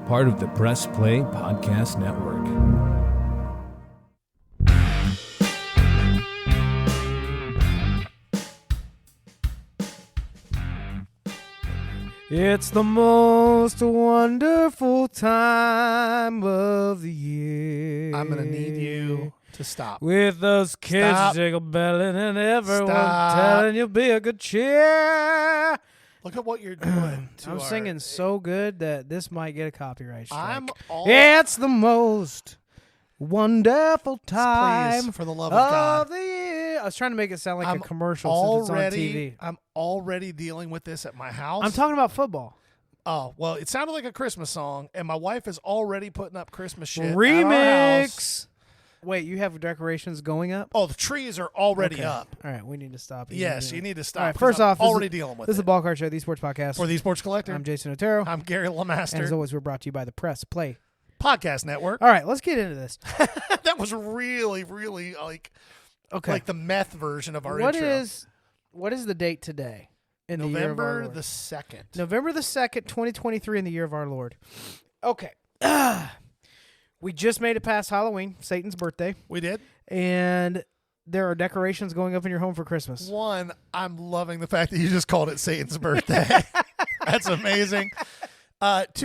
part of the Press Play Podcast Network. It's the most wonderful time of the year. I'm going to need you to stop. With those kids jingle belling and everyone telling you be a good cheer. Look at what you're doing. I'm singing so good that this might get a copyright strike. It's the most wonderful time please, for the love of God. the year. I was trying to make it sound like a commercial since it's on TV. I'm already dealing with this at my house. I'm talking about football. Oh, well, it sounded like a Christmas song, and my wife is already putting up Christmas shit at our Remix. house. Wait, you have decorations going up? Oh, the trees are already up. All right, we need to stop. Yes, you need to stop. All right, first off, already dealing with this is it. the Ball Card Show, the Sports Podcast. For the Sports Collector. I'm Jason Otero. I'm Gary LeMaster. And as always, we're brought to you by the Press Play Podcast Network. All right, let's get into this. That was really like the meth version of our intro. What is the date today? In the year of our November Lord? the 2nd. November the 2nd, 2023, in the year of our Lord. Okay. We just made it past Halloween, Satan's birthday. We did. And there are decorations going up in your home for Christmas. One, I'm loving the fact that you just called it Satan's birthday. That's amazing.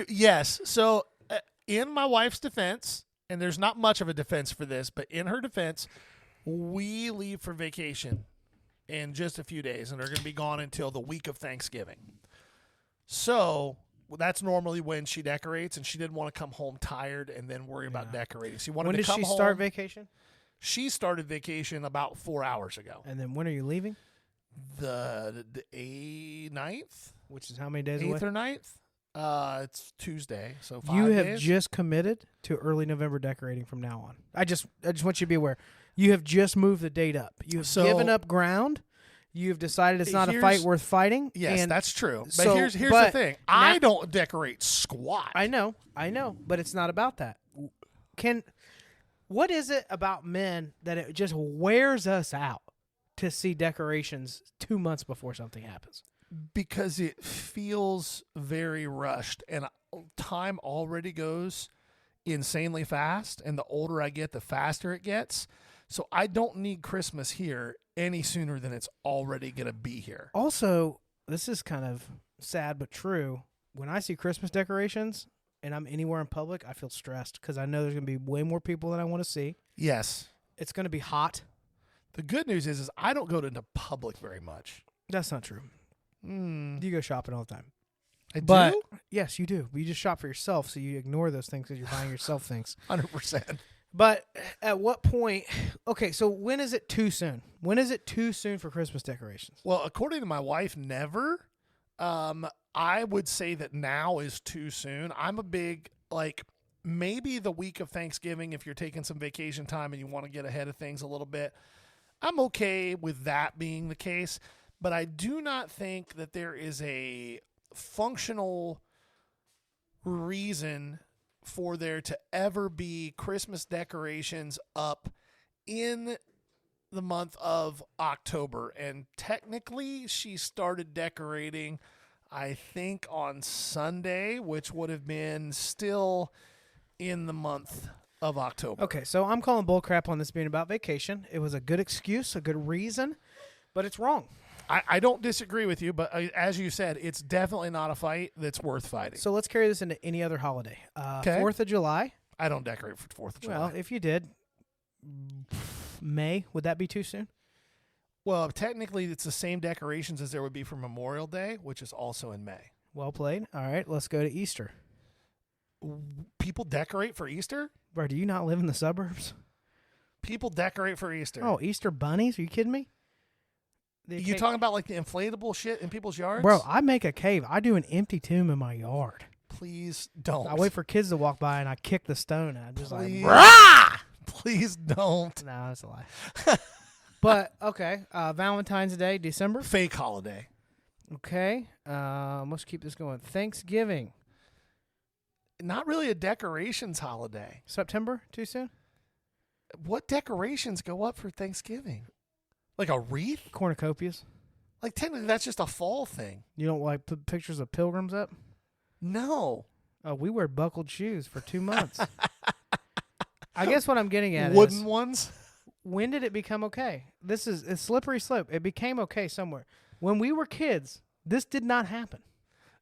Yes. So in my wife's defense, and there's not much of a defense for this, but in her defense, we leave for vacation in just a few days, and they're going to be gone until the week of Thanksgiving. So that's normally when she decorates, and she didn't want to come home tired and then worry about decorating. She wanted when to did come she home. start vacation? She started vacation about 4 hours ago. And then when are you leaving? The 9th? Which is how many days away? 8th or 9th? It's Tuesday, so 5 You days. have just committed to early November decorating from now on. I just want you to be aware. You have just moved the date up. You have given up ground. You've decided it's not a fight worth fighting. Yes, and that's true. But so, here's the thing. I now, don't decorate squat. I know, but it's not about that. What is it about men that it just wears us out to see decorations 2 months before something happens? Because it feels very rushed, and time already goes insanely fast, and the older I get, the faster it gets. So I don't need Christmas here any sooner than it's already going to be here. Also, this is kind of sad but true. When I see Christmas decorations and I'm anywhere in public, I feel stressed because I know there's going to be way more people than I want to see. Yes. It's going to be hot. The good news is I don't go into public very much. That's not true. You go shopping all the time. I but, do? Yes, you do. You just shop for yourself, so you ignore those things because you're buying yourself things. 100%. But at what point? Okay, so when is it too soon? When is it too soon for Christmas decorations? Well, according to my wife, never. I would say that now is too soon. I'm a big, maybe the week of Thanksgiving, if you're taking some vacation time and you want to get ahead of things a little bit, I'm okay with that being the case. But I do not think that there is a functional reason for there to ever be Christmas decorations up in the month of October. And technically, she started decorating, I think, on Sunday, which would have been still in the month of October. Okay, so I'm calling bullcrap on this being about vacation. It was a good excuse, a good reason, but it's wrong. I don't disagree with you, but as you said, it's definitely not a fight that's worth fighting. So let's carry this into any other holiday. 4th of July. I don't decorate for 4th of July. Well, if you did, May, would that be too soon? Well, technically, it's the same decorations as there would be for Memorial Day, which is also in May. Well played. All right, let's go to Easter. People decorate for Easter? Bro, do you not live in the suburbs? People decorate for Easter. Oh, Easter bunnies? Are you kidding me? You talking about the inflatable shit in people's yards? Bro, I make a cave. I do an empty tomb in my yard. Please don't. I wait for kids to walk by and I kick the stone at. Just Please. Rah! Please don't. No, that's a lie. But, okay, Valentine's Day, December. Fake holiday. Okay, let's keep this going. Thanksgiving. Not really a decorations holiday. September, too soon? What decorations go up for Thanksgiving? Like a wreath? Cornucopias. Like, technically, that's just a fall thing. You don't like put pictures of pilgrims up? No. We wear buckled shoes for 2 months. I guess what I'm getting at wooden ones. When did it become okay? This is a slippery slope. It became okay somewhere. When we were kids, this did not happen.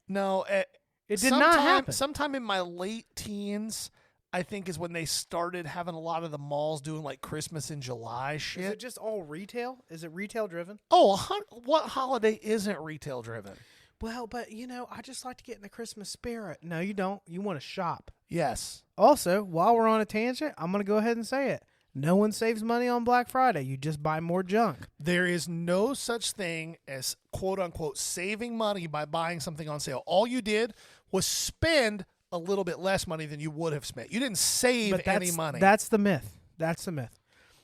No, it did not happen. Sometime in my late teens, I think, is when they started having a lot of the malls doing like Christmas in July shit. Is it just all retail? Is it retail driven? Oh, what holiday isn't retail driven? Well, but, I just like to get in the Christmas spirit. No, you don't. You want to shop. Yes. Also, while we're on a tangent, I'm going to go ahead and say it. No one saves money on Black Friday. You just buy more junk. There is no such thing as, quote unquote, saving money by buying something on sale. All you did was spend a little bit less money than you would have spent. You didn't save any money. That's the myth. That's the myth.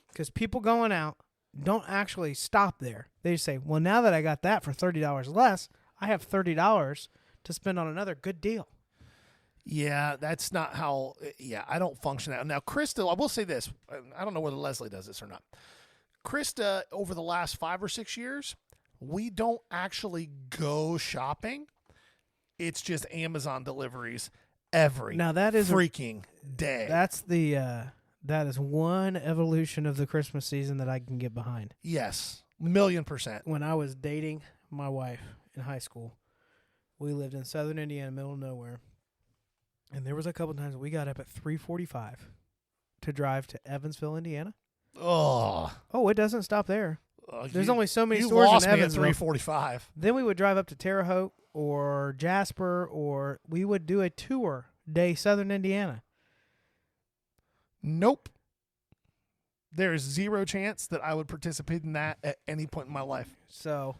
Because people going out don't actually stop there. They say, well, now that I got that for $30 less, I have $30 to spend on another good deal. Yeah, that's not how. Yeah, I don't function out. Now, Krista, I will say this. I don't know whether Leslie does this or not. Krista, over the last 5 or 6 years, we don't actually go shopping. It's just Amazon deliveries every freaking day. That is one evolution of the Christmas season that I can get behind. Yes, 1,000,000%. When I was dating my wife in high school, we lived in southern Indiana, middle of nowhere. And there was a couple times we got up at 3:45 to drive to Evansville, Indiana. Oh, it doesn't stop there. There's only so many stores lost in Evansville. Me at 3:45. Then we would drive up to Terre Haute or Jasper, or we would do a tour day southern Indiana. Nope. There is zero chance that I would participate in that at any point in my life. So,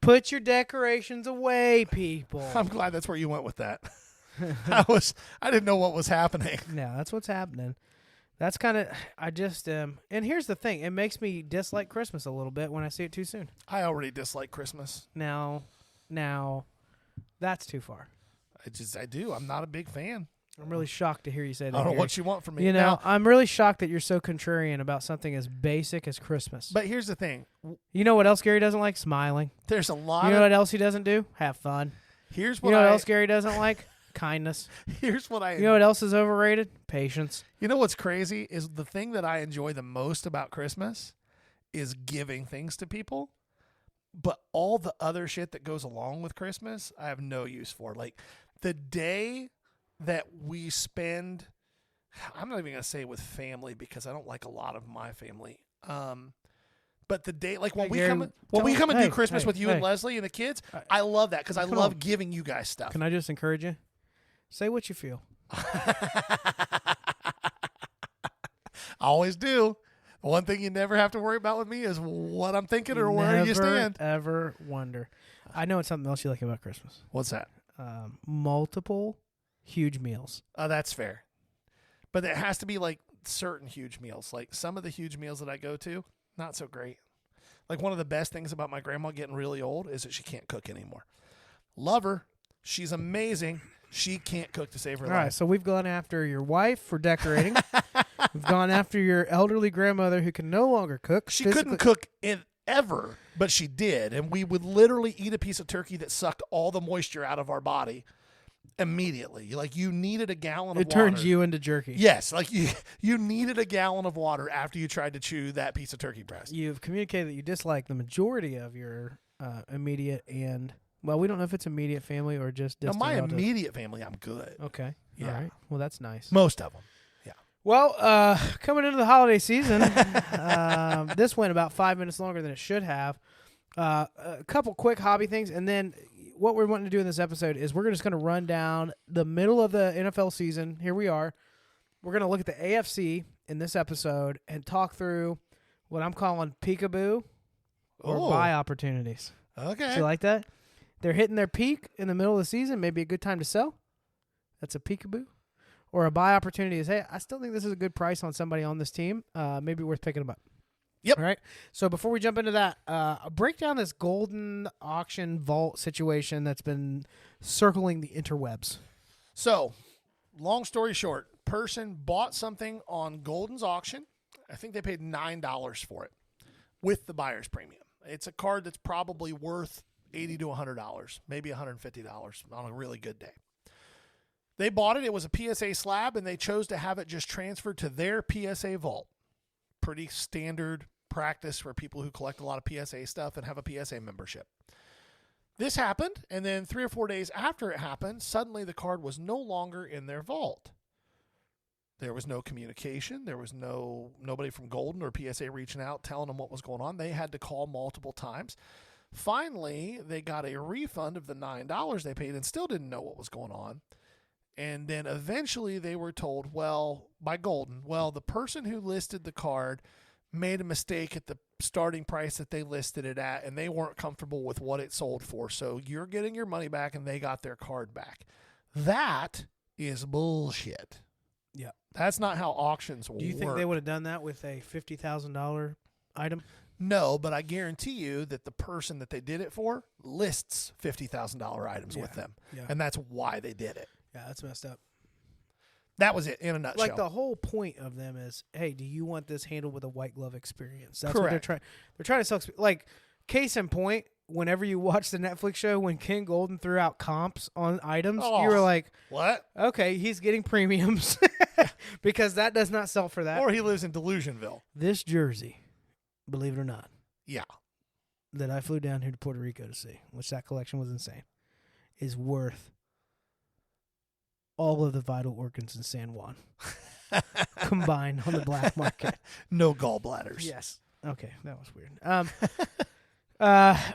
put your decorations away, people. I'm glad that's where you went with that. I didn't know what was happening. No, that's what's happening. That's kind of, and here's the thing. It makes me dislike Christmas a little bit when I see it too soon. I already dislike Christmas. Now, that's too far. I do. I'm not a big fan. I'm really shocked to hear you say that. I don't know Gary. what you want from me. Now, I'm really shocked that you're so contrarian about something as basic as Christmas. But here's the thing. You know what else Gary doesn't like? Smiling. There's a lot. You know what else he doesn't do? Have fun. Here's what you know what else Gary doesn't like? Kindness. Here's what You know what else is overrated? Patience. You know what's crazy is the thing that I enjoy the most about Christmas is giving things to people. But all the other shit that goes along with Christmas, I have no use for. Like the day that we spend, I'm not even going to say with family because I don't like a lot of my family. But the day, like when we come and do Christmas with you and Leslie and the kids, I love that because I love giving you guys stuff. Can I just encourage you? Say what you feel. I always do. One thing you never have to worry about with me is what I'm thinking or where you stand. Ever wonder. I know it's something else you like about Christmas. What's that? Multiple huge meals. That's fair. But it has to be like certain huge meals. Like some of the huge meals that I go to, not so great. Like one of the best things about my grandma getting really old is that she can't cook anymore. Love her. She's amazing. She can't cook to save her life. All right, so we've gone after your wife for decorating. We've gone after your elderly grandmother who can no longer cook. She couldn't cook ever, but she did. And we would literally eat a piece of turkey that sucked all the moisture out of our body immediately. Like you needed a gallon of water. It turns you into jerky. Yes, like you needed a gallon of water after you tried to chew that piece of turkey breast. You've communicated that you dislike the majority of your immediate and... Well, we don't know if it's immediate family or just distant relatives. Immediate family, I'm good. Okay. Yeah. All right. Well, that's nice. Most of them. Yeah. Well, coming into the holiday season, this went about 5 minutes longer than it should have. A couple quick hobby things, and then what we're wanting to do in this episode is we're just going to run down the middle of the NFL season. Here we are. We're going to look at the AFC in this episode and talk through what I'm calling peekaboo or buy opportunities. Okay. Do you like that? They're hitting their peak in the middle of the season. Maybe a good time to sell. That's a peekaboo. Or a buy opportunity is, hey, I still think this is a good price on somebody on this team. Maybe worth picking them up. Yep. All right. So before we jump into that, break down this golden auction vault situation that's been circling the interwebs. So, long story short, person bought something on Golden's auction. I think they paid $9 for it with the buyer's premium. It's a card that's probably worth $80 to $100, maybe $150 on a really good day. They bought it. It was a PSA slab, and they chose to have it just transferred to their PSA vault. Pretty standard practice for people who collect a lot of PSA stuff and have a PSA membership. This happened, and then 3 or 4 days after it happened, suddenly the card was no longer in their vault. There was no communication. There was nobody from Golden or PSA reaching out telling them what was going on. They had to call multiple times. Finally, they got a refund of the $9 they paid and still didn't know what was going on. And then eventually they were told, by Golden, the person who listed the card made a mistake at the starting price that they listed it at, and they weren't comfortable with what it sold for. So you're getting your money back, and they got their card back. That is bullshit. Yeah. That's not how auctions work. Do you think they would have done that with a $50,000 item? No, but I guarantee you that the person that they did it for lists $50,000 items with them. Yeah. And that's why they did it. Yeah, that's messed up. That was it in a nutshell. Like the whole point of them is, hey, do you want this handled with a white glove experience? That's Correct. what they're trying. They're trying to sell. Like, case in point, whenever you watch the Netflix show, when Ken Golden threw out comps on items, you were like, what? Okay, he's getting premiums because that does not sell for that. Or he lives in Delusionville. This jersey, believe it or not, Yeah. that I flew down here to Puerto Rico to see, which that collection was insane, is worth all of the vital organs in San Juan combined on the black market. No gallbladders. Yes. Okay, that was weird.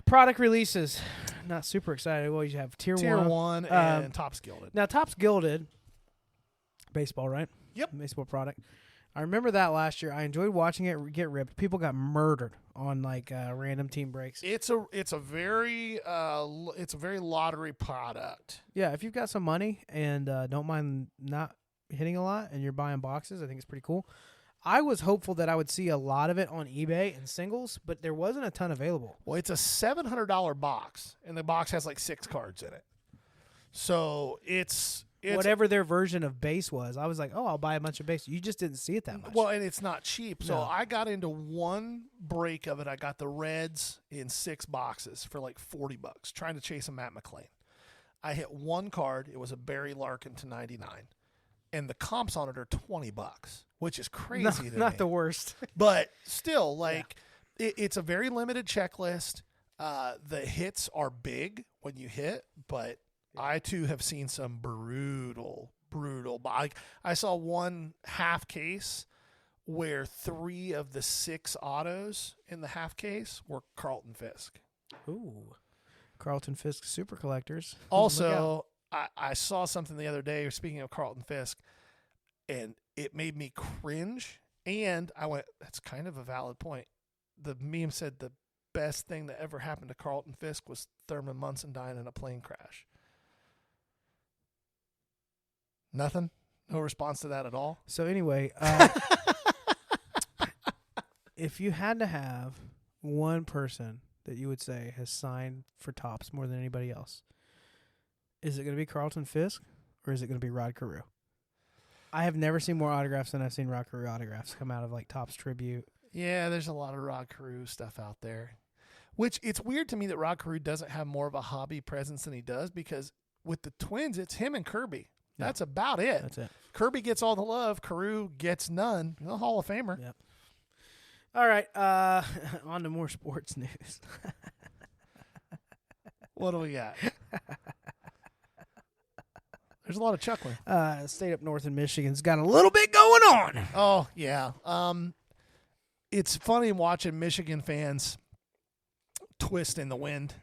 Product releases. Not super excited. Well, you have Tier 1 and Topps Gilded. Now, Topps Gilded, baseball, right? Yep. Baseball product. I remember that last year. I enjoyed watching it get ripped. People got murdered on random team breaks. It's a very lottery product. Yeah, if you've got some money and don't mind not hitting a lot and you're buying boxes, I think it's pretty cool. I was hopeful that I would see a lot of it on eBay and singles, but there wasn't a ton available. Well, it's a $700 box, and the box has like 6 cards in it. So it's whatever their version of base was. I was like, oh, I'll buy a bunch of base. You just didn't see it that much. Well, and it's not cheap. So No. I got into one break of it. I got the Reds in 6 boxes for like $40, trying to chase a Matt McClain. I hit one card. It was a Barry Larkin to 99. And the comps on it are $20, which is crazy to me. Not the worst. But still, it's a very limited checklist. The hits are big when you hit, but I too have seen some brutal. I saw one half case where 3 of the 6 autos in the half case were Carlton Fisk. Ooh, Carlton Fisk super collectors. Also, I saw something the other day, speaking of Carlton Fisk, and it made me cringe. And I went, that's kind of a valid point. The meme said the best thing that ever happened to Carlton Fisk was Thurman Munson dying in a plane crash. Nothing? No response to that at all? So anyway, if you had to have one person that you would say has signed for Topps more than anybody else, is it going to be Carlton Fisk or is it going to be Rod Carew? I have never seen more autographs than I've seen Rod Carew autographs come out of Topps Tribute. Yeah, there's a lot of Rod Carew stuff out there. Which, it's weird to me that Rod Carew doesn't have more of a hobby presence than he does, because with the Twins, it's him and Kirby. Yeah. That's about it. That's it. Kirby gets all the love. Carew gets none. The Hall of Famer. Yep. All right, on to more sports news. What do we got? There's a lot of chuckling. State up north in Michigan's got a little bit going on. Oh, yeah. It's funny watching Michigan fans twist in the wind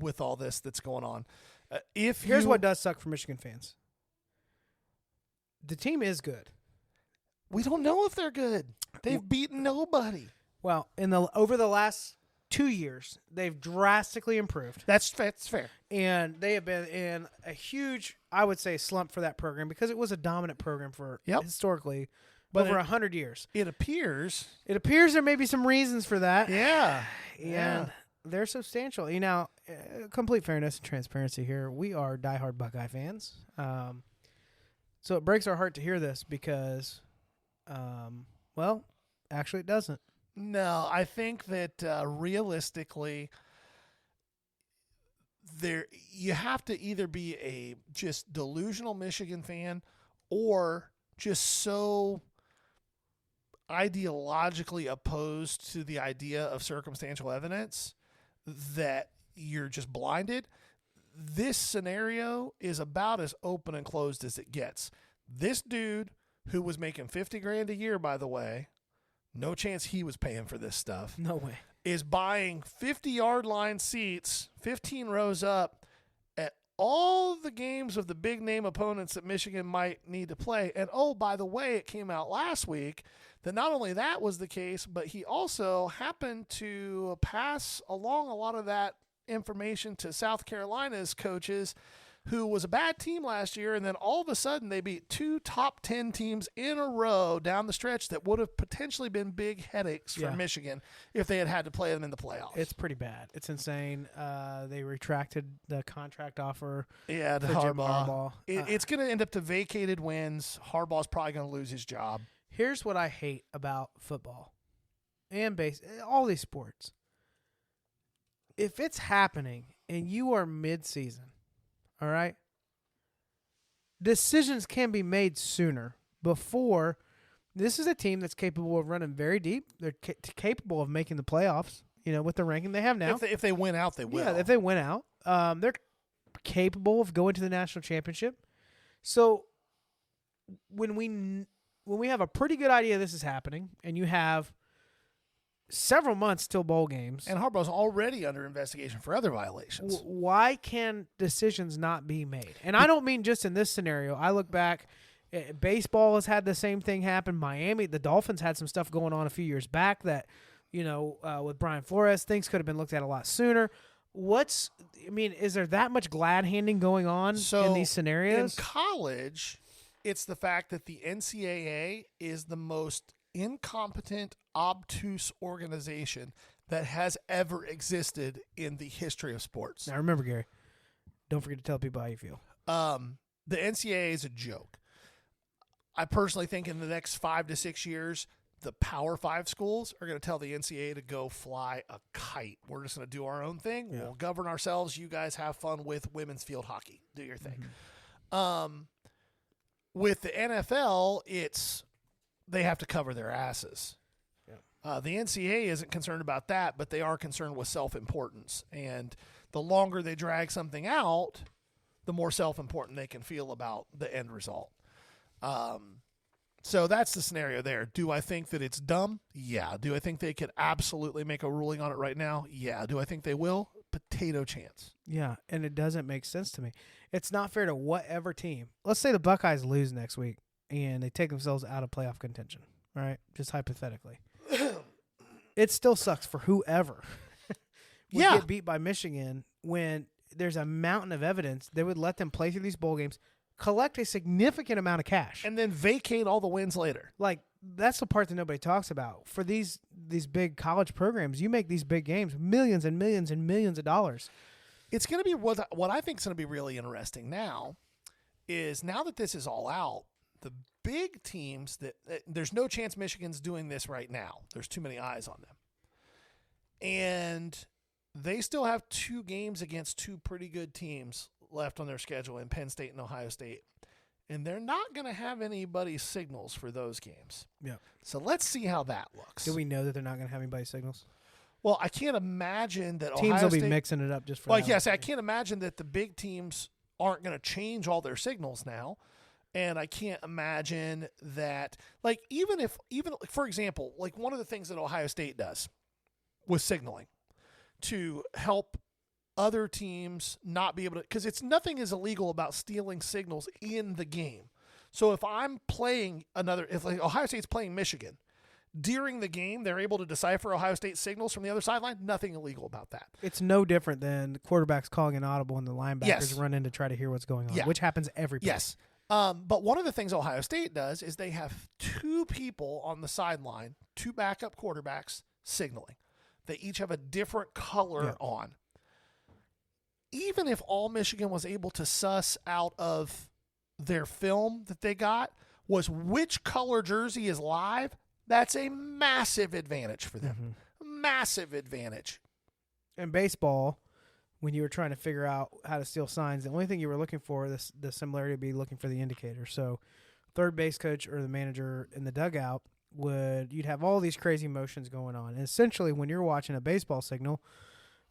with all this that's going on. Here's what does suck for Michigan fans. The team is good. We don't know if they're good. They've beaten nobody. Well, over the last 2 years, they've drastically improved. That's fair. And they have been in a huge, I would say, slump for that program because it was a dominant program for historically over 100 years. It appears there may be some reasons for that. Yeah. And they're substantial. You know, complete fairness and transparency here. We are diehard Buckeye fans. So it breaks our heart to hear this because, actually it doesn't. No, I think that realistically, you have to either be a just delusional Michigan fan or just so ideologically opposed to the idea of circumstantial evidence that you're just blinded. This scenario is about as open and closed as it gets. This dude, who was making $50,000 a year, by the way, no chance he was paying for this stuff. No way. Is buying 50-yard line seats, 15 rows up, at all the games of the big-name opponents that Michigan might need to play. And, oh, by the way, it came out last week that not only that was the case, but he also happened to pass along a lot of that information to South Carolina's coaches, who was a bad team last year, and then all of a sudden they beat 2 top 10 teams in a row down the stretch that would have potentially been big headaches for Michigan if they had to play them in the playoffs. It's pretty bad. It's insane. They retracted the contract offer. Yeah, to Harbaugh. It's going to end up to vacated wins. Harbaugh's probably going to lose his job. Here's what I hate about football and all these sports. If it's happening and you are mid-season, all right, decisions can be made sooner before. This is a team that's capable of running very deep. They're capable of making the playoffs, with the ranking they have now. If they win out, they will. Yeah, if they win out. They're capable of going to the national championship. So when we have a pretty good idea this is happening, and you have several months till bowl games. And Harbaugh's already under investigation for other violations. Why can decisions not be made? And I don't mean just in this scenario. I look back, baseball has had the same thing happen. Miami, the Dolphins had some stuff going on a few years back that, with Brian Flores, things could have been looked at a lot sooner. Is there that much glad handing going on in these scenarios? In college, it's the fact that the NCAA is the most incompetent, obtuse organization that has ever existed in the history of sports. Now remember, Gary, don't forget to tell people how you feel. The NCAA is a joke. I personally think in the next 5 to 6 years, the Power 5 schools are going to tell the NCAA to go fly a kite. We're just going to do our own thing. Yeah. We'll govern ourselves. You guys have fun with women's field hockey. Do your thing. Mm-hmm. With the NFL, they have to cover their asses. Yeah. The NCAA isn't concerned about that, but they are concerned with self-importance. And the longer they drag something out, the more self-important they can feel about the end result. So that's the scenario there. Do I think that it's dumb? Yeah. Do I think they could absolutely make a ruling on it right now? Yeah. Do I think they will? Potato chance. Yeah, and it doesn't make sense to me. It's not fair to whatever team. Let's say the Buckeyes lose next week and they take themselves out of playoff contention, right? Just hypothetically. It still sucks for whoever would get beat by Michigan when there's a mountain of evidence. They would let them play through these bowl games, collect a significant amount of cash, and then vacate all the wins later. Like, that's the part that nobody talks about. For these big college programs, you make these big games, millions and millions and millions of dollars. It's going to be what I think is going to be really interesting now is now that this is all out, the big teams that there's no chance Michigan's doing this right now. There's too many eyes on them. And they still have 2 games against 2 pretty good teams left on their schedule in Penn State and Ohio State. And they're not going to have anybody's signals for those games. Yeah. So let's see how that looks. Do we know that they're not going to have anybody's signals? Well, I can't imagine that teams Ohio will be State, mixing it up just for like, yes, I can't imagine that the big teams aren't going to change all their signals now. And I can't imagine that, like, even for example, like one of the things that Ohio State does with signaling to help other teams not be able to, because nothing is illegal about stealing signals in the game. So if I'm playing if like Ohio State's playing Michigan, during the game they're able to decipher Ohio State signals from the other sideline. Nothing illegal about that. It's no different than the quarterbacks calling an audible and the linebackers run in to try to hear what's going on, which happens every play. Yes. But one of the things Ohio State does is they have 2 people on the sideline, 2 backup quarterbacks signaling. They each have a different color on. Even if all Michigan was able to suss out of their film that they got was which color jersey is live, that's a massive advantage for them. Mm-hmm. Massive advantage. In baseball, when you were trying to figure out how to steal signs, the only thing you were looking for, the similarity would be looking for the indicator. So third base coach or the manager in the dugout you'd have all these crazy motions going on. And essentially, when you're watching a baseball signal,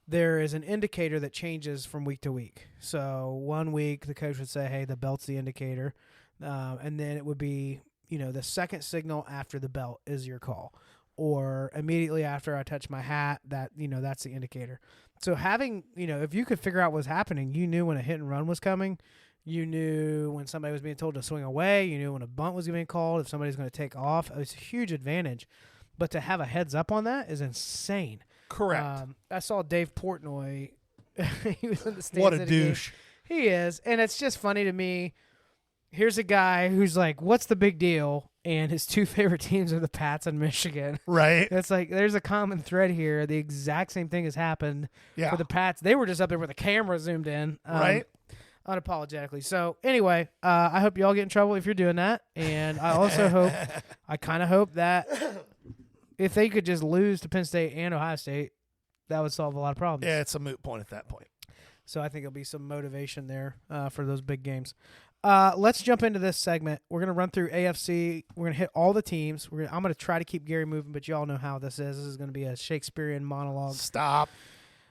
there is an indicator that changes from week to week. So 1 week, the coach would say, hey, the belt's the indicator. And then it would be, the second signal after the belt is your call. Or immediately after I touch my hat, that's the indicator. So having, if you could figure out what's happening, you knew when a hit and run was coming. You knew when somebody was being told to swing away. You knew when a bunt was being called, if somebody's going to take off. It was a huge advantage. But to have a heads up on that is insane. Correct. I saw Dave Portnoy. He was in the stands. What a douche. He is. And it's just funny to me. Here's a guy who's like, what's the big deal? And his two favorite teams are the Pats and Michigan. Right. It's like there's a common thread here. The exact same thing has happened for the Pats. They were just up there with the camera zoomed in. Right. Unapologetically. So anyway, I hope you all get in trouble if you're doing that. And I also kind of hope that if they could just lose to Penn State and Ohio State, that would solve a lot of problems. Yeah, it's a moot point at that point. So I think there'll be some motivation there for those big games. Let's jump into this segment. We're going to run through AFC. We're going to hit all the teams. I'm going to try to keep Gary moving, but you all know how this is. This is going to be a Shakespearean monologue. Stop.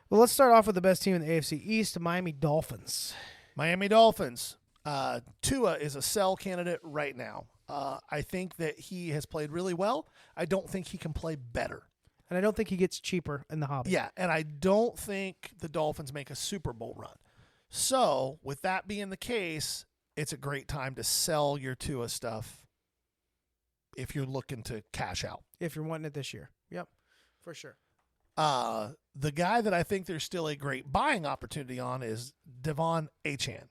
Well, let's start off with the best team in the AFC East, Miami Dolphins. Miami Dolphins. Tua is a sell candidate right now. I think that he has played really well. I don't think he can play better. And I don't think he gets cheaper in the hobby. Yeah, and I don't think the Dolphins make a Super Bowl run. So, with that being the case, it's a great time to sell your Tua stuff if you're looking to cash out. If you're wanting it this year. Yep, for sure. The guy that I think there's still a great buying opportunity on is Devon Achane.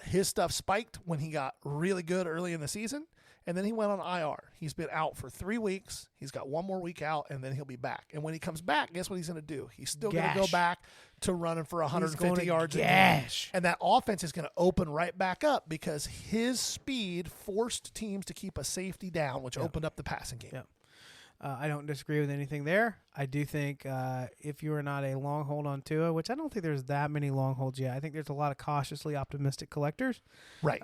His stuff spiked when he got really good early in the season, and then he went on IR. He's been out for 3 weeks. He's got 1 more week out, and then he'll be back. And when he comes back, guess what he's going to do? He's still going to go back to running for 150 yards a game. And that offense is going to open right back up because his speed forced teams to keep a safety down, which opened up the passing game. Yep. I don't disagree with anything there. I do think if you are not a long hold on Tua, which I don't think there's that many long holds yet. I think there's a lot of cautiously optimistic collectors. Right.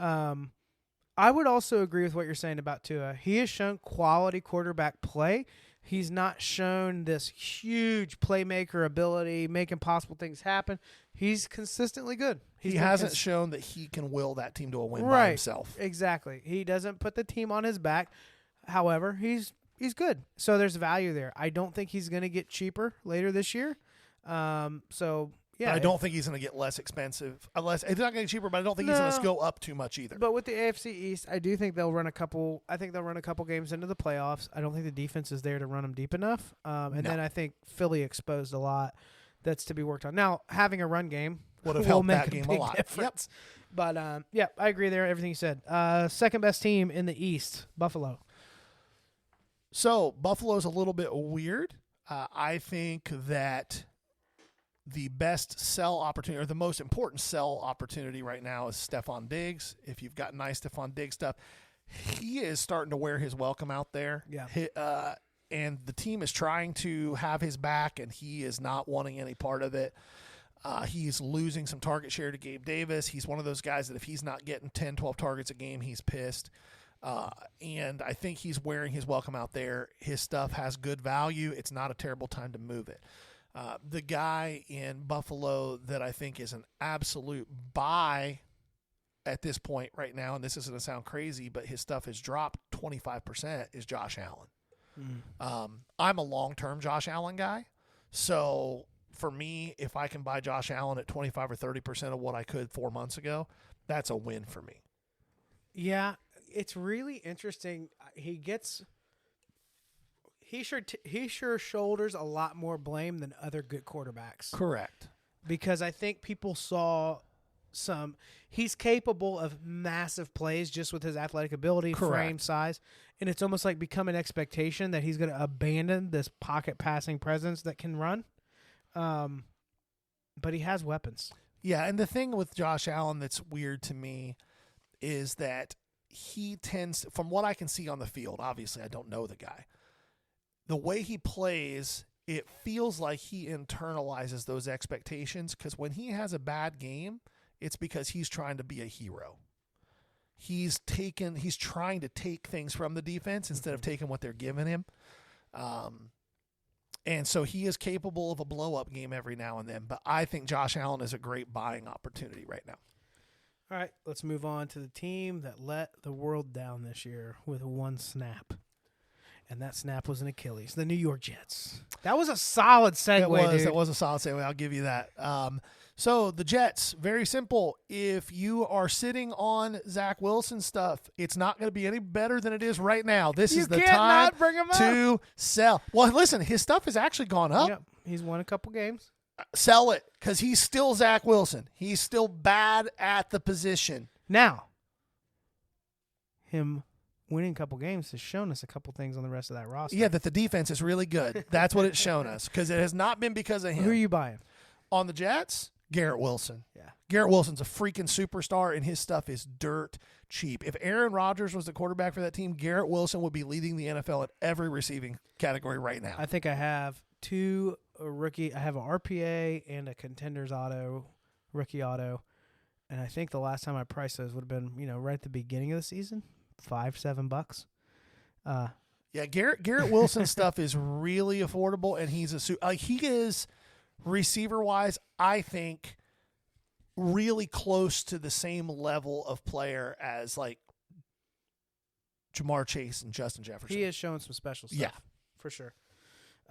I would also agree with what you're saying about Tua. He has shown quality quarterback play. He's not shown this huge playmaker ability, making possible things happen. He's consistently good. He hasn't shown that he can will that team to a win by himself. Exactly. He doesn't put the team on his back. However, he's good. So there's value there. I don't think he's going to get cheaper later this year. Yeah, I don't think he's going to get less expensive. Unless it's not going to get cheaper, but I don't think he's going to go up too much either. But with the AFC East, I do think they'll run a couple. I think they'll run a couple games into the playoffs. I don't think the defense is there to run them deep enough. Then I think Philly exposed a lot that's to be worked on. Now, having a run game would have helped that game a lot. Difference. Yep. But I agree there. Everything you said. Second best team in the East, Buffalo. So Buffalo's a little bit weird. I think that the best sell opportunity, or the most important sell opportunity right now, is Stephon Diggs. If you've got nice Stephon Diggs stuff, he is starting to wear his welcome out there. Yeah. And the team is trying to have his back, and he is not wanting any part of it. He's losing some target share to Gabe Davis. He's one of those guys that if he's not getting 10, 12 targets a game, he's pissed. And I think he's wearing his welcome out there. His stuff has good value. It's not a terrible time to move it. The guy in Buffalo that I think is an absolute buy at this point right now, and this is going to sound crazy, but his stuff has dropped 25%, is Josh Allen. I'm a long-term Josh Allen guy. So for me, if I can buy Josh Allen at 25 or 30% of what I could 4 months ago, that's a win for me. Yeah, it's really interesting. He sure shoulders a lot more blame than other good quarterbacks. Correct. Because I think people saw he's capable of massive plays just with his athletic ability, frame, size, and it's almost like become an expectation that he's going to abandon this pocket passing presence that can run. But he has weapons. Yeah, and the thing with Josh Allen that's weird to me is that he tends, from what I can see on the field, obviously I don't know the guy, the way he plays it feels like he internalizes those expectations, because when he has a bad game, it's because he's trying to be a hero. He's trying to take things from the defense instead of taking what they're giving him. And so he is capable of a blow-up game every now and then. But I think Josh Allen is a great buying opportunity right now. All right, let's move on to the team that let the world down this year with one snap. And that snap was an Achilles, the New York Jets. That was a solid segue, dude. It was a solid segue. I'll give you that. So the Jets, very simple. If you are sitting on Zach Wilson stuff, it's not going to be any better than it is right now. This is the time to sell. Well, listen, his stuff has actually gone up. Yep. He's won a couple games. Sell it, because he's still Zach Wilson. He's still bad at the position. Now, him winning a couple games has shown us a couple things on the rest of that roster. Yeah, that the defense is really good. That's what it's shown us, because it has not been because of him. Who are you buying? On the Jets? Garrett Wilson. Yeah. Garrett Wilson's a freaking superstar, and his stuff is dirt cheap. If Aaron Rodgers was the quarterback for that team, Garrett Wilson would be leading the NFL at every receiving category right now. I think I have two rookie. I have an RPA and a Contenders auto, rookie auto. And I think the last time I priced those would have been, right at the beginning of the season, $5-7. Yeah, Garrett Wilson's stuff is really affordable, and he is receiver-wise, I think, really close to the same level of player as like Jamar Chase and Justin Jefferson. He is showing some special stuff. Yeah, for sure.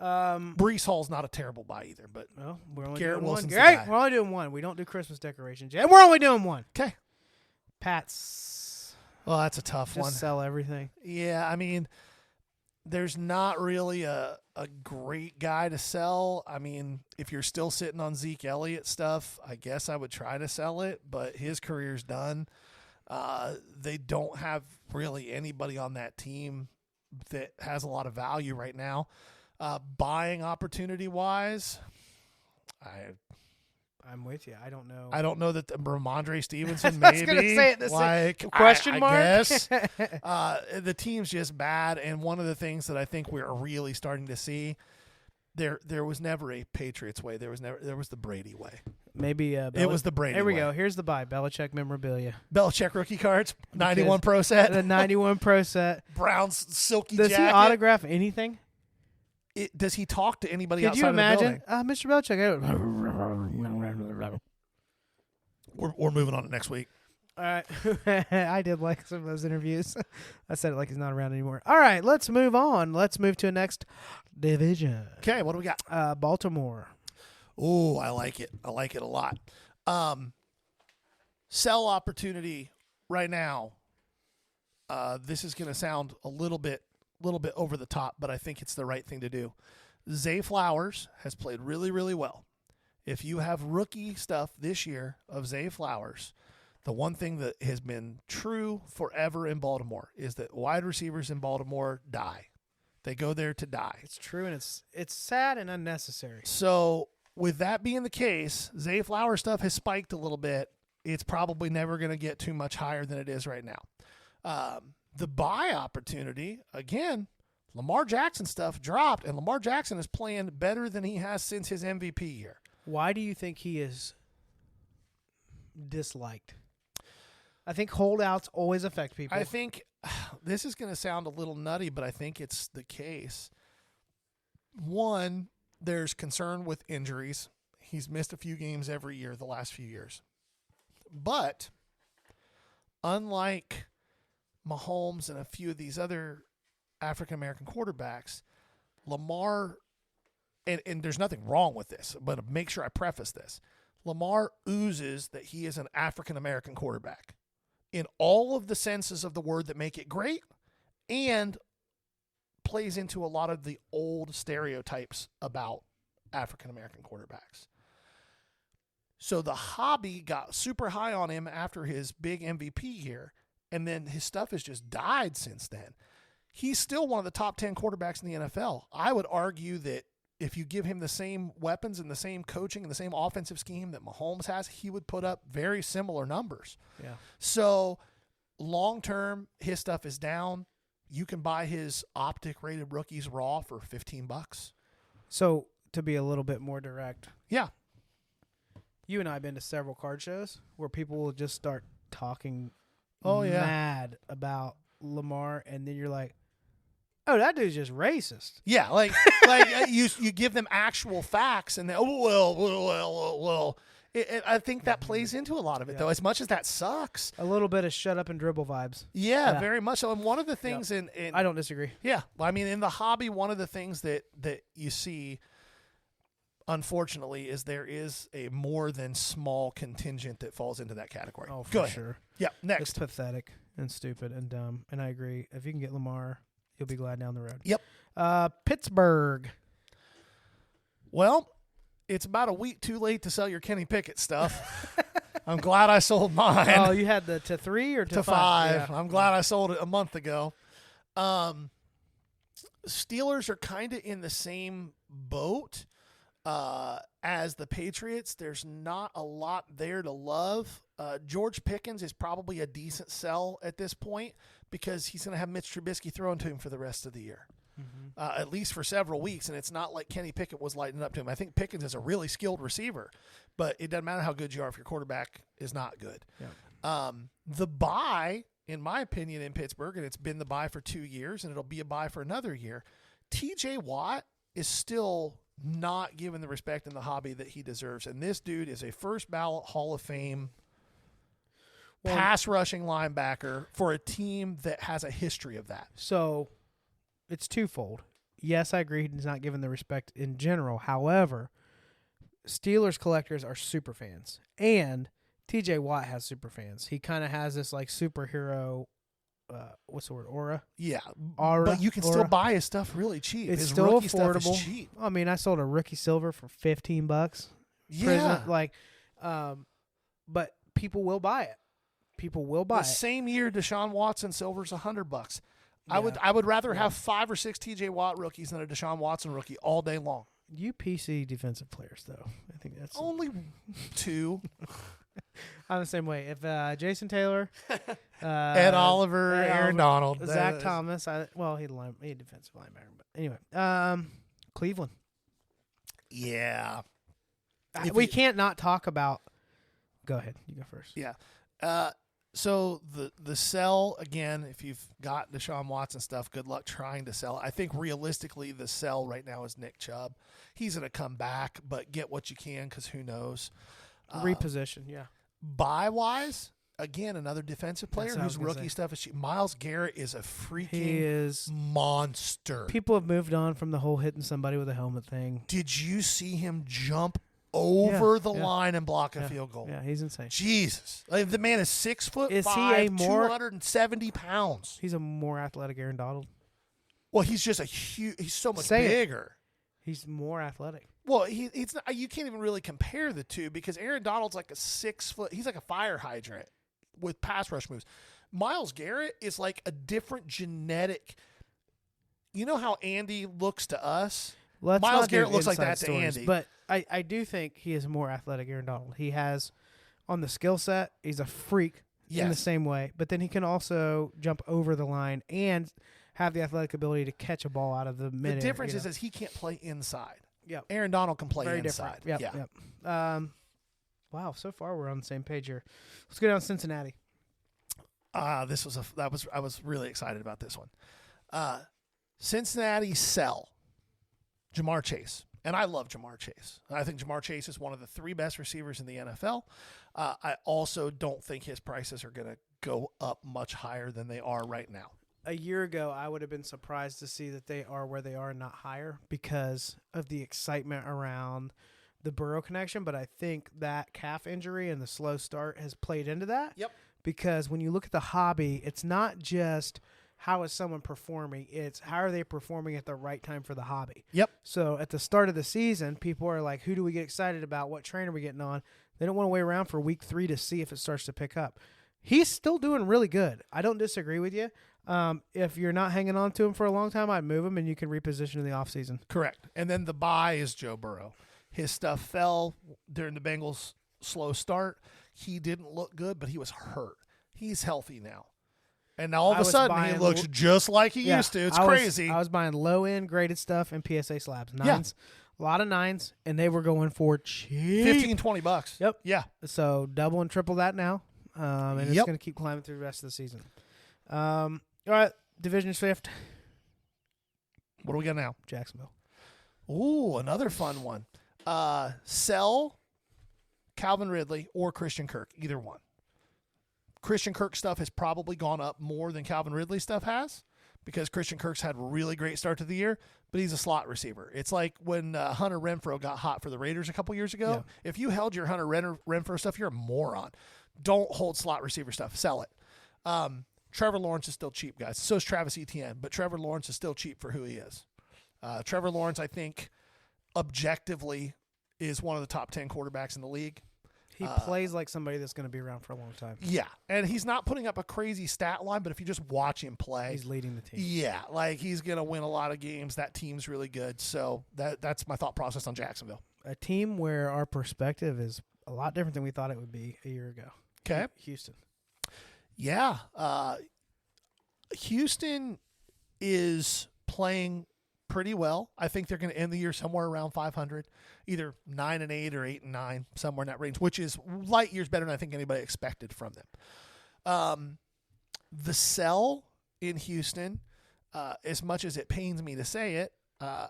Breece Hall's not a terrible buy either, but we're only Garrett doing Wilson's one. the guy. We're only doing one. We don't do Christmas decorations yet. We're only doing one. Okay. Pats. Well, that's a tough one. Just sell everything. Yeah, I mean, there's not really a great guy to sell. I mean, if you're still sitting on Zeke Elliott stuff, I guess I would try to sell it, but his career's done. They don't have really anybody on that team that has a lot of value right now. Buying opportunity-wise, I'm with you. I don't know. I don't know that Ramondre Stevenson maybe. I was going to say it the like, same question mark. I guess. The team's just bad, and one of the things that I think we're really starting to see, there was never a Patriots way. There was the Brady way. Maybe it was the Brady way. Here we go. Here's the buy. Belichick memorabilia. Belichick rookie cards, 91 Pro set. The 91 Pro set. Brown's silky jacket. Does he autograph anything? Does he talk to anybody Could outside you of the building? Mr. Belichick. We're moving on to next week. All right. I did like some of those interviews. I said it like he's not around anymore. All right, let's move on. Let's move to the next division. Okay, what do we got? Baltimore. Oh, I like it. I like it a lot. Sell opportunity right now. This is going to sound a little bit over the top, but I think it's the right thing to do. Zay Flowers has played really, really well. If you have rookie stuff this year of Zay Flowers, the one thing that has been true forever in Baltimore is that wide receivers in Baltimore die. They go there to die. It's true, and it's sad and unnecessary. So with that being the case, Zay Flowers stuff has spiked a little bit. It's probably never going to get too much higher than it is right now. The buy opportunity, again, Lamar Jackson stuff dropped, and Lamar Jackson is playing better than he has since his MVP year. Why do you think he is disliked? I think holdouts always affect people. I think this is going to sound a little nutty, but I think it's the case. One, there's concern with injuries. He's missed a few games every year the last few years. But unlike Mahomes and a few of these other African-American quarterbacks, Lamar, and there's nothing wrong with this, but make sure I preface this. Lamar oozes that he is an African-American quarterback in all of the senses of the word that make it great, and plays into a lot of the old stereotypes about African-American quarterbacks. So the hobby got super high on him after his big MVP year, and then his stuff has just died since then. He's still one of the top 10 quarterbacks in the NFL. I would argue that if you give him the same weapons and the same coaching and the same offensive scheme that Mahomes has, he would put up very similar numbers. Yeah. So long-term, his stuff is down. You can buy his optic rated rookies raw for $15. So to be a little bit more direct, Yeah. you and I have been to several card shows where people will just start talking Oh, yeah. mad about Lamar, and then you're like, oh, that dude's just racist. Yeah, like you give them actual facts, and they well. I think that plays into a lot of it, though. As much as that sucks, A little bit of shut up and dribble vibes. yeah, very much so. And one of the things in I don't disagree. yeah, I mean, in the hobby, one of the things that you see, unfortunately, is there is a more than small contingent that falls into that category. Oh, for Go ahead. sure. Yeah, It's next. pathetic and stupid and dumb. And I agree. If you can get Lamar, you'll be glad down the road. Yep. Pittsburgh. Well, it's about a week too late to sell your Kenny Pickett stuff. I'm glad I sold mine. Oh, you had the to 3 or to 5? five. Yeah. I'm glad I sold it a month ago. Steelers are kind of in the same boat as the Patriots. There's not a lot there to love. George Pickens is probably a decent sell at this point because he's going to have Mitch Trubisky thrown to him for the rest of the year. At least for several weeks, and it's not like Kenny Pickett was lighting up to him. I think Pickens is a really skilled receiver, but it doesn't matter how good you are if your quarterback is not good. Yeah. The bye, in my opinion, in Pittsburgh, and it's been the bye for 2 years, and it'll be a bye for another year, TJ Watt is still not given the respect in the hobby that he deserves, and this dude is a first ballot Hall of Fame pass rushing linebacker for a team that has a history of that. So it's twofold. Yes, I agree he's not given the respect in general. However, Steelers collectors are super fans, and TJ Watt has super fans. He kind of has this like superhero, what's the word, aura? Yeah, Aura, but you can still aura. buy his stuff really cheap. It's His still rookie stuff affordable. is cheap. I mean, I sold a rookie silver for $15. Yeah, But people will buy it. People will buy the it. same year Deshaun Watson silver's $100. Yeah. I would rather have 5 or 6 TJ Watt rookies than a Deshaun Watson rookie all day long. You PC defensive players, though. I think that's Only 2. I'm the same way. If Jason Taylor, Ed Oliver, Ed Aaron Oliver, Donald, Zach Thomas. He a defensive linebacker, but anyway, Cleveland. Yeah, We can't not talk about. Go ahead. You go first. yeah. So the sell, again, if you've got Deshaun Watson stuff, good luck trying to sell. I think realistically the sell right now is Nick Chubb. He's going to come back, but get what you can because who knows. Reposition, yeah. Buy-wise, again, another defensive player That's what I whose was gonna rookie say. stuff is cheap. Myles Garrett is a freaking He is. monster. People have moved on from the whole hitting somebody with a helmet thing. Did you see him jump over the yeah. line and block a field goal? Yeah, he's insane. Jesus. Like, the man is 6'5", Is he a more- 270 pounds. He's a more athletic Aaron Donald. Well, he's just he's so much Say it. bigger. He's more athletic. Well, he's not, you can't even really compare the two because Aaron Donald's like a 6 foot. He's like a fire hydrant with pass rush moves. Myles Garrett is like a different genetic. You know how Andy looks to us? Let's Myles not do Garrett looks like inside that to stories, Andy. But I do think he is more athletic Aaron Donald. He has, on the skill set, he's a freak in the Yes. same way. But then he can also jump over the line and have the athletic ability to catch a ball out of the mid. The difference is he can't play inside. Yep. Aaron Donald can play Very inside. different. Yep, yeah. Yep. Wow, so far we're on the same page here. Let's go down to Cincinnati. I was really excited about this one. Cincinnati sell Jamar Chase. And I love Jamar Chase. I think Jamar Chase is one of the 3 best receivers in the NFL. I also don't think his prices are going to go up much higher than they are right now. A year ago, I would have been surprised to see that they are where they are, not higher, because of the excitement around the Burrow connection. But I think that calf injury and the slow start has played into that. Yep. Because when you look at the hobby, it's not just how is someone performing, it's how are they performing at the right time for the hobby. Yep. So at the start of the season, people are like, who do we get excited about? What train are we getting on? They don't want to wait around for week 3 to see if it starts to pick up. He's still doing really good. I don't disagree with you. If you're not hanging on to him for a long time, I'd move him and you can reposition in the offseason. Correct. And then the buy is Joe Burrow. His stuff fell during the Bengals' slow start. He didn't look good, but he was hurt. He's healthy now. And all of I a was sudden, he buying looks just like he used to. It's crazy. I was buying low-end graded stuff and PSA slabs. Nines. A lot of 9s, and they were going for cheap. $15-$20. Yep. Yeah. So double and triple that now. And it's going to keep climbing through the rest of the season. All right. Division Swift. What do we got now? Jacksonville. Ooh, another fun one. Sell Calvin Ridley or Christian Kirk, either one. Christian Kirk stuff has probably gone up more than Calvin Ridley stuff has because Christian Kirk's had a really great start to the year, but he's a slot receiver. It's like when Hunter Renfrow got hot for the Raiders a couple years ago. Yeah. If you held your Hunter Renfrow stuff, you're a moron. Don't hold slot receiver stuff. Sell it. Trevor Lawrence is still cheap, guys. So is Travis Etienne, but Trevor Lawrence is still cheap for who he is. Trevor Lawrence, I think, objectively is one of the top 10 quarterbacks in the league. He plays like somebody that's going to be around for a long time. Yeah, and he's not putting up a crazy stat line, but if you just watch him play. He's leading the team. Yeah, like he's going to win a lot of games. That team's really good. So that's my thought process on Jacksonville. A team where our perspective is a lot different than we thought it would be a year ago. Okay. Houston. Yeah. Houston is playing pretty well. I think they're going to end the year somewhere around 500, either 9-8 or 8-9, somewhere in that range, which is light years better than I think anybody expected from them. The sell in Houston, as much as it pains me to say it,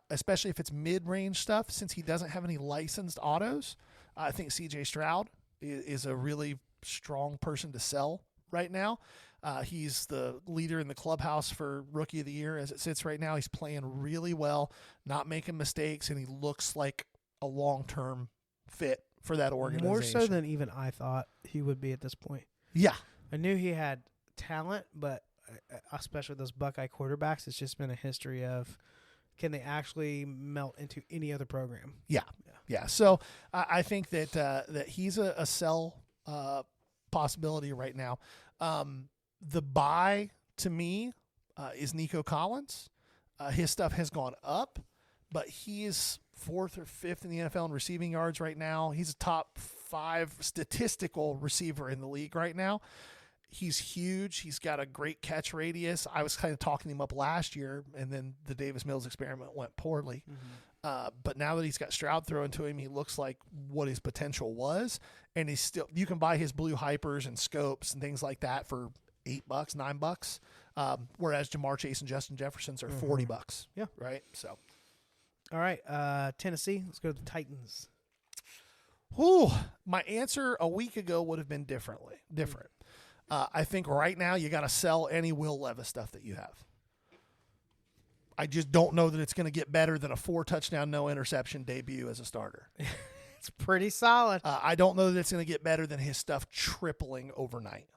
especially if it's mid-range stuff, since he doesn't have any licensed autos, I think C.J. Stroud is a really strong person to sell right now. He's the leader in the clubhouse for Rookie of the Year as it sits right now. He's playing really well, not making mistakes, and he looks like a long-term fit for that organization. More so than even I thought he would be at this point. Yeah. I knew he had talent, but especially those Buckeye quarterbacks, it's just been a history of can they actually melt into any other program? Yeah. So I think that he's a sell possibility right now. The buy to me is Nico Collins. His stuff has gone up, but he is 4th or 5th in the NFL in receiving yards right now. He's a top 5 statistical receiver in the league right now. He's huge. He's got a great catch radius. I was kind of talking him up last year, and then the Davis Mills experiment went poorly. Mm-hmm. But now that he's got Stroud thrown to him, he looks like what his potential was. And he's still, you can buy his blue hypers and scopes and things like that for $8, $9. Whereas Jamar Chase and Justin Jefferson's are $40. Yeah. Right. So. All right. Tennessee. Let's go to the Titans. Whew. My answer a week ago would have been different. I think right now you got to sell any Will Levis stuff that you have. I just don't know that it's going to get better than a 4-touchdown, no interception debut as a starter. It's pretty solid. I don't know that it's going to get better than his stuff tripling overnight.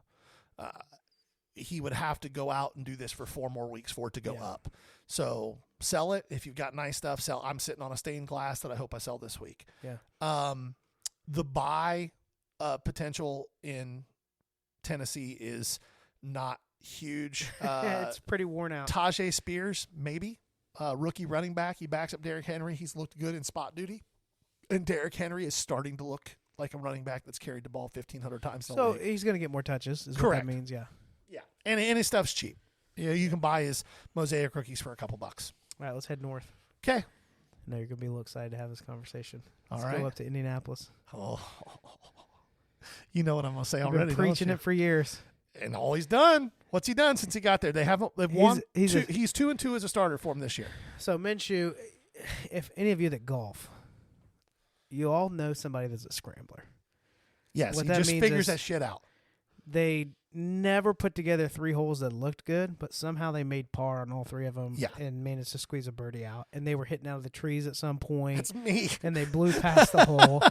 He would have to go out and do this for 4 more weeks for it to go up. So sell it. If you've got nice stuff, sell. I'm sitting on a stained glass that I hope I sell this week. Yeah. The buy potential in Tennessee is not huge. It's pretty worn out. Tajay Spears, maybe. Rookie running back. He backs up Derrick Henry. He's looked good in spot duty. And Derrick Henry is starting to look like a running back that's carried the ball 1,500 times. So he's going to get more touches is Correct. What that means, yeah. Yeah. And his stuff's cheap. You can buy his Mosaic rookies for a couple bucks. All right, let's head north. Okay. I know you're going to be a little excited to have this conversation. Let's All right. go up to Indianapolis. Oh. You know what I'm going to say You've already. Been preaching it for years. And all he's done. What's he done since he got there? They've won. He's 2-2 as a starter for him this year. So Minshew, if any of you that golf, you all know somebody that's a scrambler. Yes, what he that just means figures is that shit out. They never put together 3 holes that looked good, but somehow they made par on all 3 of them and managed to squeeze a birdie out. And they were hitting out of the trees at some point. That's me. And they blew past the hole.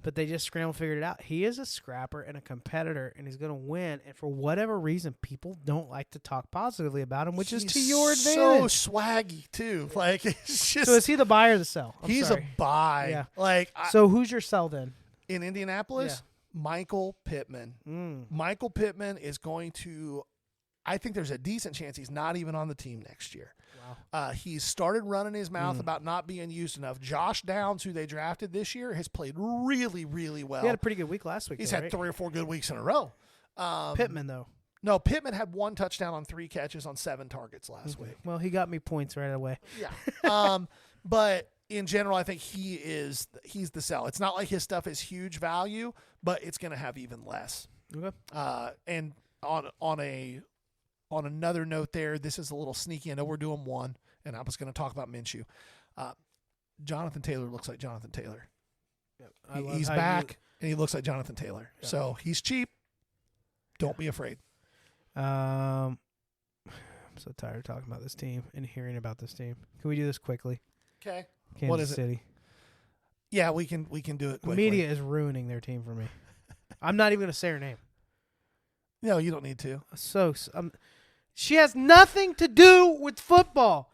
But they just scrambled, figured it out. He is a scrapper and a competitor, and he's going to win. And for whatever reason, people don't like to talk positively about him, which is to your advantage. So swaggy too. Like it's just. So is he the buy or the sell? He's a buy. Yeah. Like so, who's your sell then? In Indianapolis? Yeah. Michael Pittman. Michael Pittman is going to. I think there's a decent chance he's not even on the team next year. Wow. He's started running his mouth about not being used enough. Josh Downs, who they drafted this year, has played really, really well. He had a pretty good week last week. He's though, had right? 3 or 4 good weeks in a row. Pittman, though. No, Pittman had 1 touchdown on 3 catches on 7 targets last week. Well, he got me points right away. Yeah. But in general, I think he's the sell. It's not like his stuff is huge value, but it's going to have even less. Okay. And on another note there, this is a little sneaky. I know we're doing one, and I was going to talk about Minshew. Jonathan Taylor looks like Jonathan Taylor. Yep. He's back, and he looks like Jonathan Taylor. Yep. So he's cheap. Don't be afraid. I'm so tired of talking about this team and hearing about this team. Can we do this quickly? Okay. Kansas What is City. it? Yeah, we can do it quickly. Media is ruining their team for me. I'm not even going to say her name. No, you don't need to. She has nothing to do with football.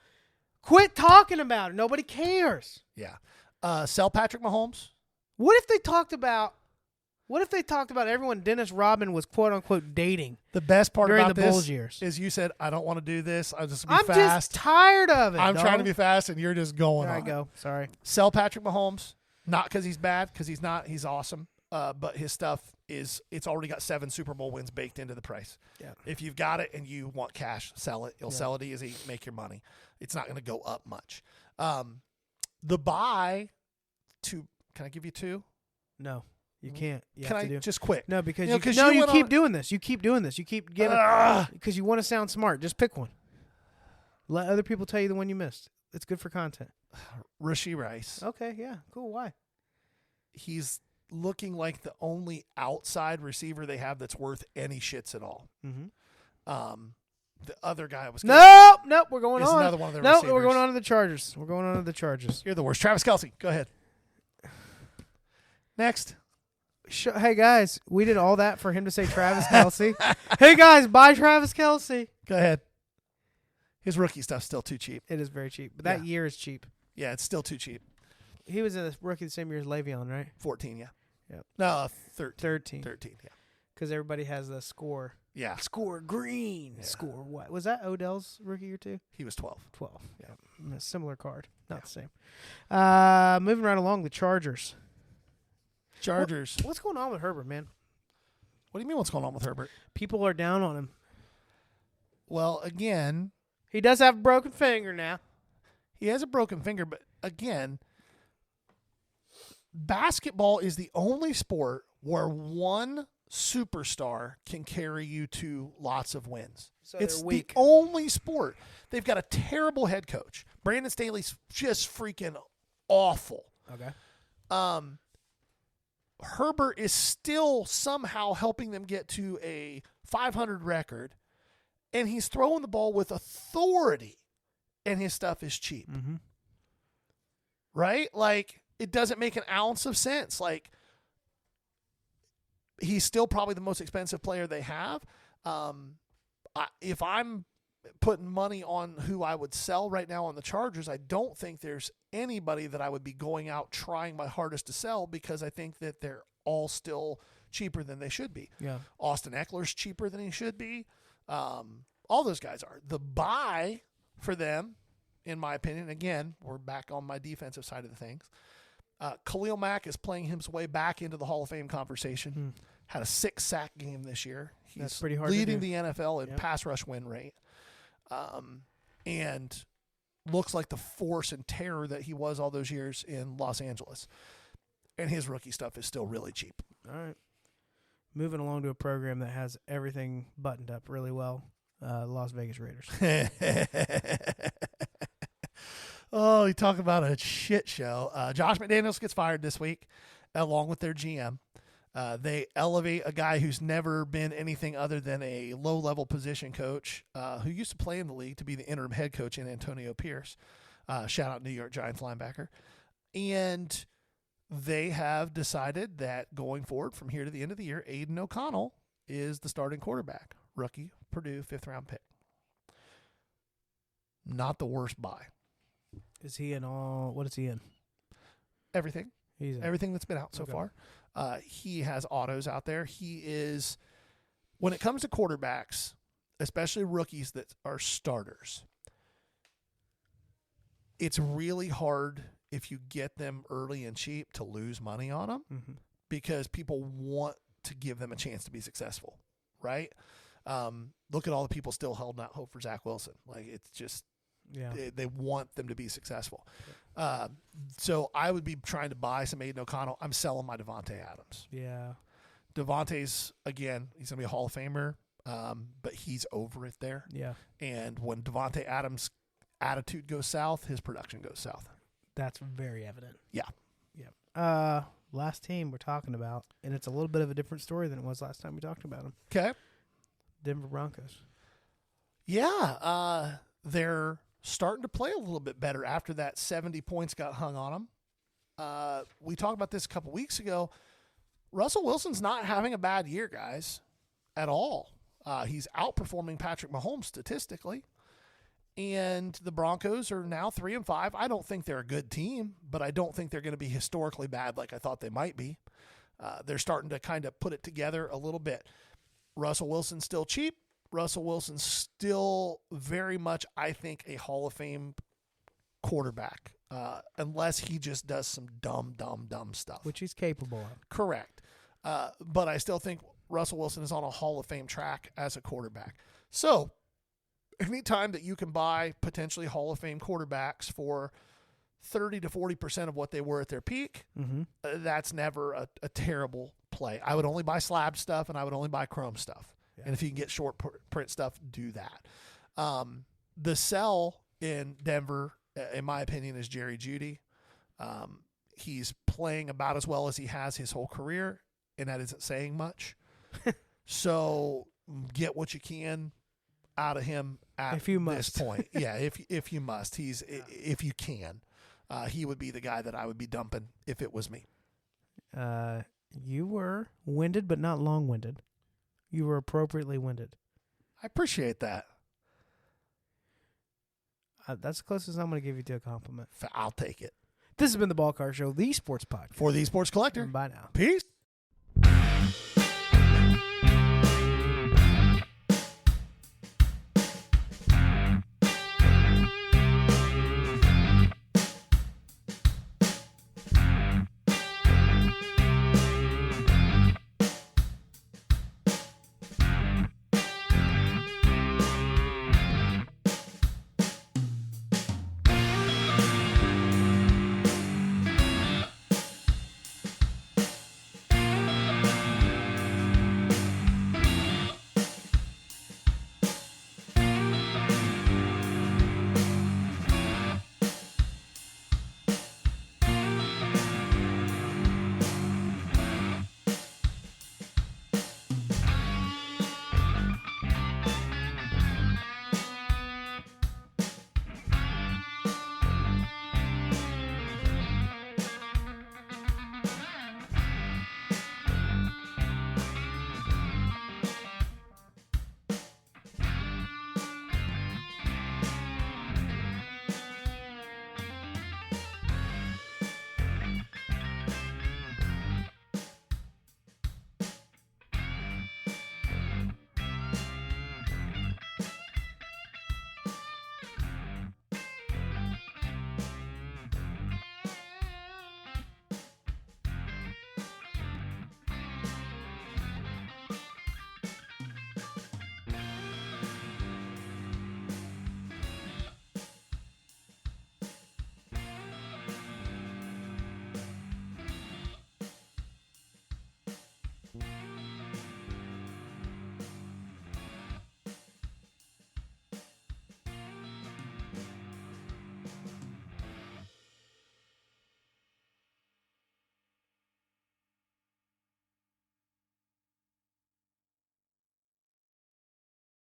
Quit talking about it. Nobody cares. Yeah. Sell Patrick Mahomes. What if they talked about everyone Dennis Rodman was quote unquote dating? The best part during about the this Bulls years is you said, I don't want to do this. I'm just I'm fast. just tired of it. I'm dog. trying to be fast, and you're just going There on. I go. Sorry. Sell Patrick Mahomes. Not because he's bad, because he's not. He's awesome. But his stuff it's already got 7 Super Bowl wins baked into the price. Yeah. If you've got it and you want cash, sell it. You'll sell it easy, make your money. It's not going to go up much. The buy to, can I give you 2? No, you can't. You Can have I to do. just quick? No, because You know, you went keep on- doing this. You keep doing this. You keep giving because you want to sound smart. Just pick one. Let other people tell you the one you missed. It's good for content. Rashee Rice. Okay, yeah, cool. Why? He's looking like the only outside receiver they have that's worth any shits at all. Mm-hmm. The other guy was Nope. We're going is on. another one of their No, receivers. we're going on to the Chargers. We're going on to the Chargers. You're the worst. Travis Kelce. Go ahead. Next. Hey guys, we did all that for him to say Travis Kelce. Hey guys, buy Travis Kelce. Go ahead. His rookie stuff's still too cheap. It is very cheap, but that year is cheap. Yeah, it's still too cheap. He was a rookie the same year as Le'Veon, right? 14, yeah. Yep. No, 13. 13. 13, yeah. Because everybody has the score. Yeah. Score green. Yeah. Score what? Was that Odell's rookie year too? He was 12. 12. Yeah. A similar card. Not the same. Moving right along, the Chargers. Chargers. What's going on with Herbert, man? What do you mean what's going on with Herbert? People are down on him. Well, again, He does have a broken finger now. he has a broken finger, but again, basketball is the only sport where one superstar can carry you to lots of wins. So It's they're the weak. only sport. They've got a terrible head coach. Brandon Staley's just freaking awful. Okay. Herbert is still somehow helping them get to a 500 record, and he's throwing the ball with authority, and his stuff is cheap. Mm-hmm. Right? Like, it doesn't make an ounce of sense. Like, he's still probably the most expensive player they have. If I'm putting money on who I would sell right now on the Chargers, I don't think there's anybody that I would be going out trying my hardest to sell, because I think that they're all still cheaper than they should be. Yeah. Austin Eckler's cheaper than he should be. All those guys are. The buy for them, in my opinion, again, we're back on my defensive side of the things. Khalil Mack is playing his way back into the Hall of Fame conversation. Had a 6-sack game this year. He's That's pretty hard to leading do. the NFL in Yep. pass rush win rate. And looks like the force and terror that he was all those years in Los Angeles. And his rookie stuff is still really cheap. All right. Moving along to a program that has everything buttoned up really well. Las Vegas Raiders. Oh, you talk about a shit show. Josh McDaniels gets fired this week, along with their GM. They elevate a guy who's never been anything other than a low-level position coach, who used to play in the league, to be the interim head coach in Antonio Pierce. Shout out New York Giants linebacker. And they have decided that going forward from here to the end of the year, Aiden O'Connell is the starting quarterback. Rookie, Purdue, 5th-round pick. Not the worst buy. Is he in all? What is he in? Everything. He's in. Everything that's been out so Okay. far. He has autos out there. He is, when it comes to quarterbacks, especially rookies that are starters, it's really hard if you get them early and cheap to lose money on them, Mm-hmm. because people want to give them a chance to be successful, right? Look at all the people still holding out hope for Zach Wilson. Like, it's just they want them to be successful. So I would be trying to buy some Aiden O'Connell. I'm selling my Devontae Adams. Yeah. Devontae's, again, he's going to be a Hall of Famer, but he's over it there. Yeah. And when Devontae Adams' attitude goes south, his production goes south. That's very evident. Yeah. Yeah. Last team we're talking about, and it's a little bit of a different story than it was last time we talked about them. Okay. Denver Broncos. Yeah. They're starting to play a little bit better after that 70 points got hung on them. We talked about this a couple weeks ago. Russell Wilson's not having a bad year, guys, at all. He's outperforming Patrick Mahomes statistically. And the Broncos are now 3-5. I don't think they're a good team, but I don't think they're going to be historically bad like I thought they might be. They're starting to kind of put it together a little bit. Russell Wilson's still cheap. Russell Wilson's still very much, I think, a Hall of Fame quarterback, unless he just does some dumb stuff. Which he's capable of. Correct. But I still think Russell Wilson is on a Hall of Fame track as a quarterback. So anytime that you can buy potentially Hall of Fame quarterbacks for 30 to 40% of what they were at their peak, that's never a terrible play. I would only buy slab stuff, and I would only buy chrome stuff. Yeah. And if you can get short print stuff, do that. The sell in Denver, in my opinion, is Jerry Jeudy. He's playing about as well as he has his whole career, and that isn't saying much. So get what you can out of him at this point. Yeah, if you must. If you can. He would be the guy that I would be dumping if it was me. You were winded, but not long-winded. You were appropriately winded. I appreciate that. That's the closest I'm going to give you to a compliment. I'll take it. This has been the Ball Car Show, the sports podcast. For the Sports Collector. Bye now. Peace.